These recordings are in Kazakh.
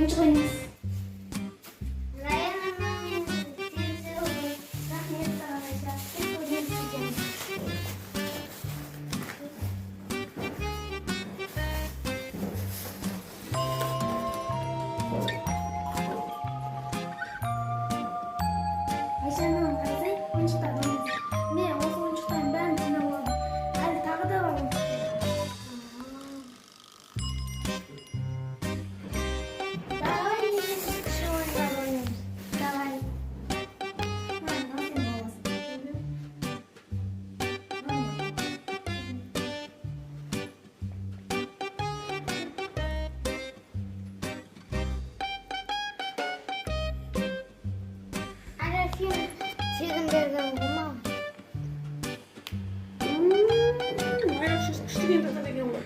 ойыншық ойнайсыз. Ayşe'nin kızı oyuncaklar oynuyor. Ne o oyuncakların ben dinliyorum. Hadi takı da var oyuncaklar. Давай еще oyunlar oynayalım. Давай. Nasıl yapalım? Тегін берген ғой. Ayakşız küçükken de tabii olur.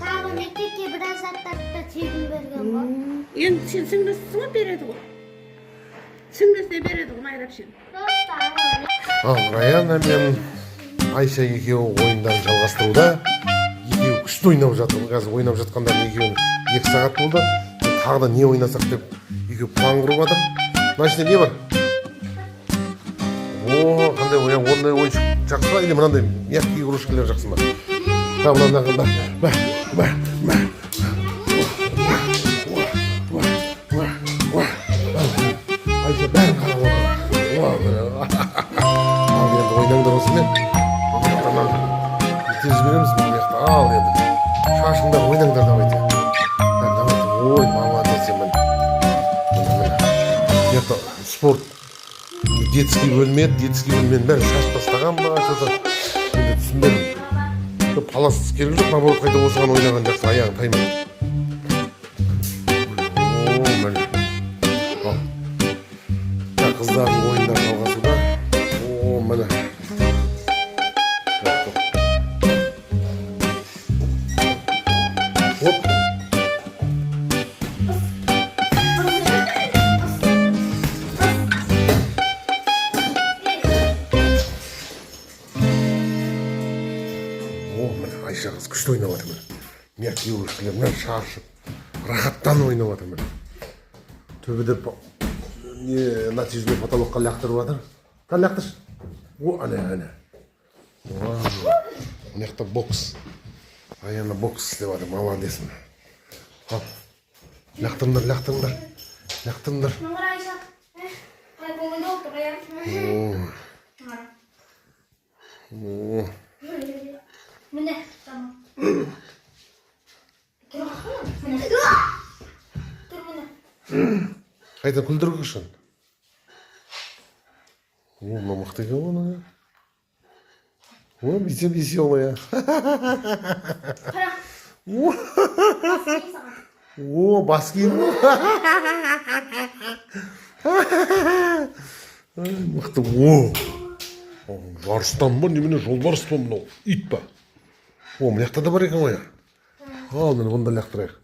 Тағы мектепке біраз заттарды тегін берген ғой. Енді сен сіңлісіңе береді ғой. Сіңлісіне береді ғой Майрапшин. Ал Раяна мен Айша екеуі ойындарын жалғастыруда. Екеуі күшті ойнап жатыр. Қазір ойнап жатқандар екеуін 2 сағат болды. Тағы да не ойнасақ деп екеуі план құрып жатыр. Мына ішінде не бар? О, қандай ондай ойыншық жақсы ма? Или мынандай мягкий игрушкалар жақсы ма? Там мынандай Айша бәрін қарап отыр. Ал енді ойнаңдар осымен. Бұл жақтан ертең жібереміз бұл жақта. Ал енді шашыңдар ойнаңдар давайте. Ой, молодец емен. Бұл спорт детский бөлменің бәрін шашып тастаған ба? Енді түсінбедім. Палас керек жоқ, наоборот қайта осыған ойнаған жақсы, аяғын таймайды. Қыздардың ойындары жалғасуда. О, міне. Оп. О, міне Айша қыз күшті ойнап жатыр міне. Мягкий игрушкалармен шаршып, рахаттанып ойнап жатыр міне. Төбеде нәтижелі потолокқа лақтырып жатыр. Қан лақтыршы. О, әне. Мына жақта бокс. Аяна бокс істеп жатыр, молодец. Ал, лақтырыңдар. Нұр Айша. Қолыңда отыр, аяқ. Міне, тамам. Тұр міне. Қайта күлдіргі үшін. О, мына мықты екен ғой. О, веселая. Қара. О, бас киім. Мықты. О, жарыстан ба, немене жолбарыс па мынау? Ит па? О, мына жақта да бар екен ғой. Ал, мені бұнда лақтырайық.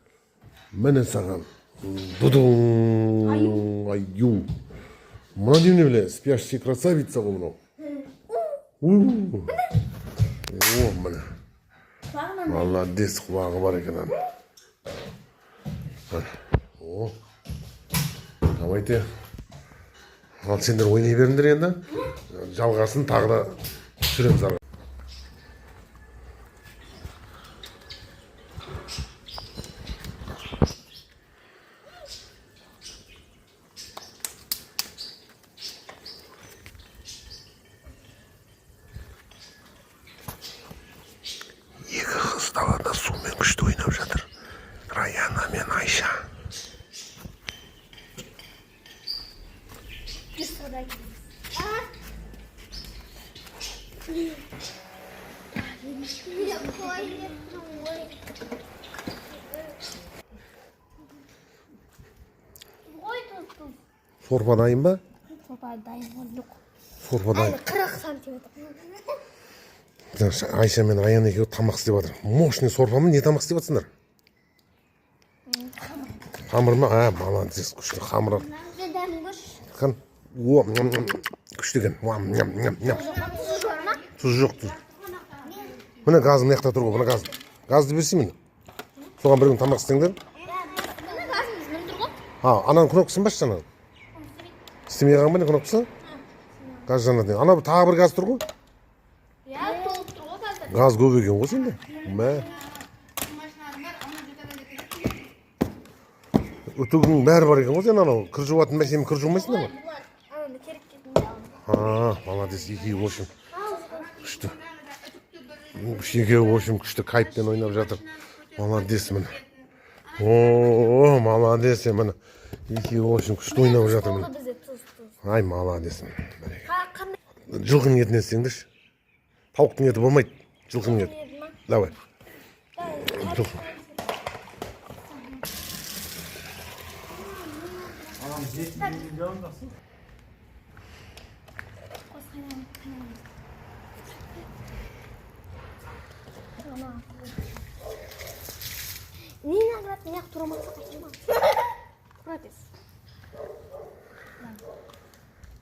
Міне саған. Дудың. Аю. Мына немене біле, спящая красавица ғой мынау. О, міне. Молодец, құлағы бар екен. О, давайте. Ал сендер ойнай беріңдер енді. Жалғасын тағы да түсіреміз арға. Екі қыз далада сумен күшті ойнап жатыр. Раяна мен Айша. Сорпа дайын ба? Сорпа дайын жоқ. Сорпа дайын. 40 сантиметр. Айша мен Аян екеуі тамақ істеп жатыр. Мощный сорпа ма? Не тамақ істеп жатсыңдар? Қамыр ма? Молодец, күшті қамыр. Қан? О, күшті екен. Тұз жоқ, тұз. Міне газым мына жақта тұр ғой, мына газ. Газды берсей мені. Соған бір күн тамақ істеңдер. ананың кнопкасын басшы ана. İstемей қалған ба не кнопкасы? Газ жанады. Ана тағы бір газ тұр ғой. Иә, толып тұр ғой қазір. Газ көп екен ғой сенде. Мә. Өтігінің бәрі бар екен ғой сен анау. Кір жуатын мәселен кір жумайсыңдар ма? Ананы керек кетінде Молодец, екеуі в общем күшті. Екеуі в общем күшті кайфпен ойнап жатыр. Молодец міне. О, молодец міне. Екеуі в общем күшті ойнап жатыр міне. бізде тұз. Ай, молодец. Қандай Жылқының етіне істеңдерші. Тауықтың еті болмайды. Жылқының еті. еді ма? Давай. Жылқы. Нені аграт, неяқ тұрамақса қайтырма. Протез.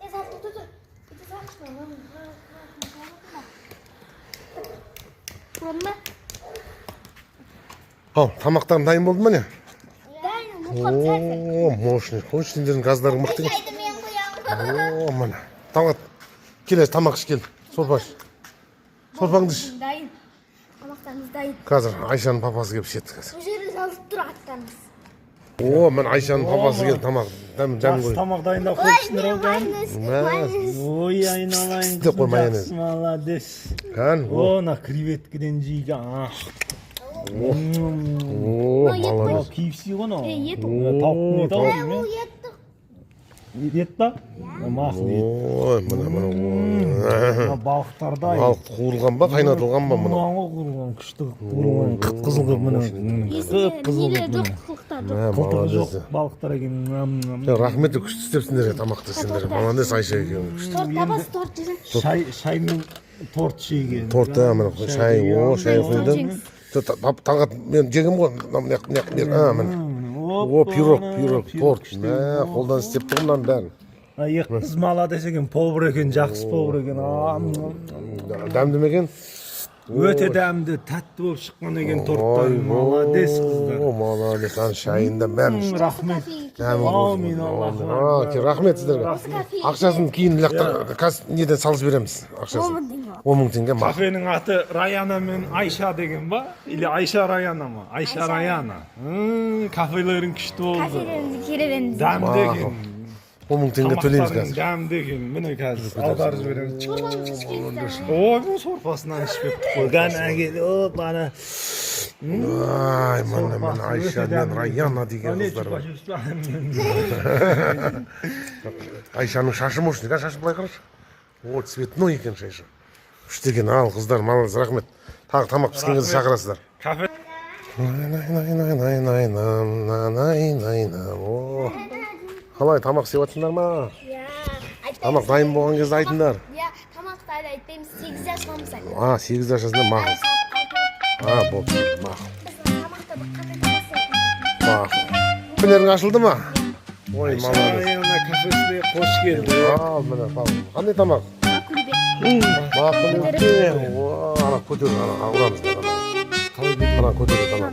Тұр. Иті сақшына. Тұрма? Тамақтарың дайын болды ма не? Дайын, мұқап сәлсін. О, мощный. Қойшы сендердің газдарың мықты. Шайды мен қоямын. О, міне. Тамақ. Келесі тамақ іш кел. Сорпаш. Сорпаңды іш. Дайын. Тамақтарымыз дайын. Қазір Айшаның папасы келіп ішеді қазір. Бұл жерде жазылып тұр аттарымыз. О, мен Айшаның папасы келді тамақ. Дәм Жақсы қой. тамақ дайындап қойыпсыңдар ау кән. Майонез. Ой, айналайын. Істеп қой майонез. Жақсы, молодец. Кән. О, на креветкіден жейген. О, молодец. KFC ғой мынау. Ет. Тауықтың еті ау. Бұл еттік. Ет па? Мақұл ет. Ой, мына. Балықтарда Балық қуырылған ба, қайнатылған ба мұны? Қуырылған, күшті қуырылған, қып-қызыл қып міне. Қып-қызыл Нелер қып жоқ міне. қылықтар жоқ. Мә, Қылтығы жоқ молодец. балықтар екен. Рахмет күшті істепсіңдер тамақты сендер. Молодец Айша екеуің күшті. Торт табасы торт жесең. Шай мен торт жеген. Торт міне шай, о, шай құйдым. Таңғат мен жегем ғой. Міне. О, пирог, торт. Мә, қолдан істеп тұрмын бәрін. Қыз молодец екен, повар екен, жақсы повар екен. Дәмді ме екен? Өте дәмді, тәтті болып шыққан екен торттар. Молодец қыздар. О, молодец. Шайында бәрін. Рахмет. Әмин. Рахмет сіздерге. Ақшасын кейін неден салыс береміз. Ақшасын. 10 мың теңге ма? Кафенің аты Раяна мен Айша деген ба? Или Айша Раяна ма? Айша Раяна. Кафелерің күшті болды. Кафелерімізді керебеніз. Дәмді екен. 10 мың теңге төлейміз Тамақтардың қазір. дәмді екен. Міне қазір аударып жібереміз. Ой, бұл сорпасынан ішпек қойған әкелді. Оп, ана. Ай, міне Айша мен Раяна деген қыздар бар. Айшаның шашы мощный, шашы былай қарашы. О, цветной екен шашы. Күштеген ал қыздар, молодец, рахмет. Тағы тамақ піскен кезде шақырасыздар. Кафе. О, қалай тамақ істеп жатсыңдар ма? Иә. Тамақ дайын болған кезде айтыңдар. Иә, тамақты айтпаймыз. 8 жасымыз айтып. 8 жасында мақұл. Болды, мақұл. Тамақты бір қағаз Мақұл. Күндерің ашылды ма? Ой, Айша молодец. Раяна кафесіне қош келді. Міне, қандай тамақ? күлбе. Мақұл екен. Ана көтер, ана ұрамыз. Ана көтер, ана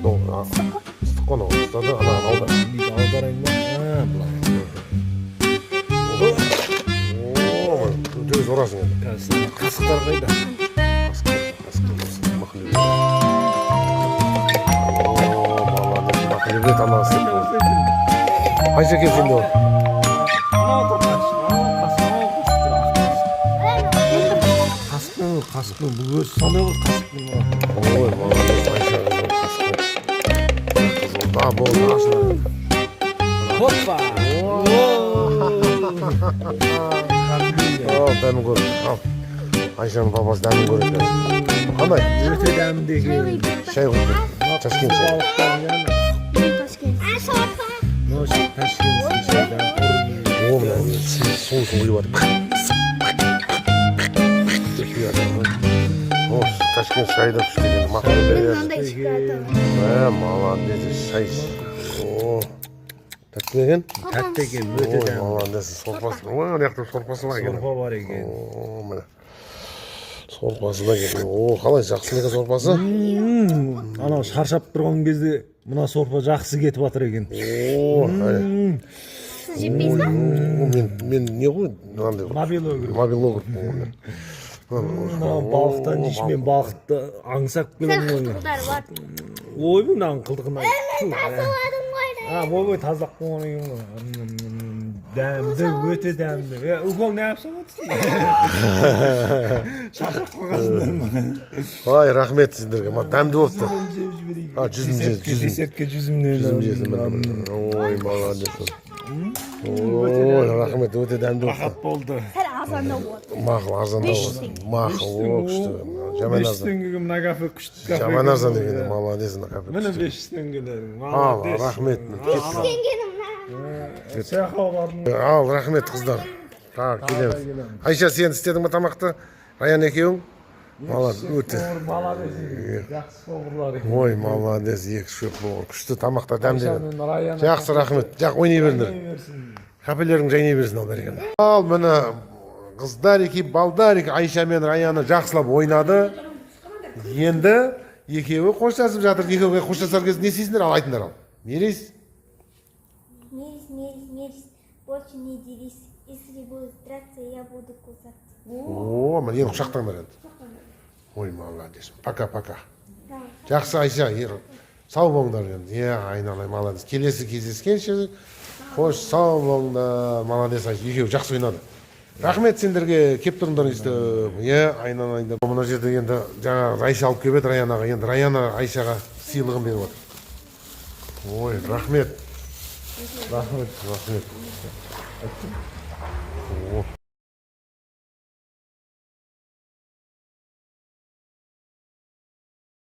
ыстық қона ұстады, ана аудар. Аударайын ба? Былай. О, көтеріз ұрасың енді. Қасықтар қайда? Мақылебе тамасы. Айша кел сен де ол. Қасықпен бұл өзі сондай ғой қасықпен. Ой, молодец, Айша қасықпен. Қызылда болды, ашылды. Хоппа! Дәмін көріп. Айшаның папасы дәмін көріп. Қандай? Өте дәмді екен. Шай құйды. Ташкент шай. Ташкент шайдан қорын. О, мына соусын құйып жатыр. О, Ташкент шайда күштеген. Мақыл береді. Молодец, шай. О, тәтті екен? Тәтті екен, өте дәмді. Молодец, сорпасы. Ой, ана жақта сорпасы бар екен. Сорпа бар екен. О, міне. Сорпасы да келді. О, қалай жақсы ма екен сорпасы? Анау шаршап тұрған кезде мына сорпа жақсы кетіп жатыр екен. О, мен не ғой мынандай мобилограф балықтан жейші, мен балықты аңсап келемін. Ой, мынаның қылдығына. Ой, тазалап қойған екен ғой. Дәмді, өте дәмді. Укол не yapsın? Шаршап қойғансыңдар. Ай, рахмет сіздерге. Дәмді болыпты. Десертке жүзімнен. Ой, молодец. Ой, рахмет, өте дәмді болыпты. Рахат болды. Сәл арзандау болады. Мақыл, арзандау болады. Мақыл, о, күшті. Жаман 500 арзан. теңгеге мына кафе күшті кафе. Жаман арзан деген, молодец. Міне 500 теңгелерің. Ал, рахмет. Ал, рахмет қыздар. Келеміз. Айша, сен істедің ме тамақты? Раян екеуің? Молодец, өте. Жақсы соғырлар. Ой, молодец, екі шөп болғыр. Күшті тамақта дәмдеген. Жақсы, рахмет. Жақ, ойнай беріңдер. Кәпелерің жайнай берсін, ал берген. Ал, міне қыздар еке, балдар еке, Айша мен Раяны жақсылап ойнады. Енді екеуі қоштасып жатыр. Екеуі қоштасар кезде не істейсіңдер? Ал, айтыңдар ал. Не дейсіз? Мерис. Больше не делись. Если будешь драться, я буду кусаться. О, мен енді құшақтаңдар енді. Ой, молодец. Пока-пока. Жақсы, Айша, сау болыңдар енді. Айналай, молодец. Келесі кездескенше қош, сау болыңдар. Молодец, Айша. Екеуі жақсы ойнады. Рахмет сендерге кеп тұрыңдар өйстіп. Айналайындар. Мына жерде енді жаңа Айша алып келіп еді Раянаға. Енді Раяна Айшаға сыйлығын беріп отыр. Ой, рахмет. Рахмет.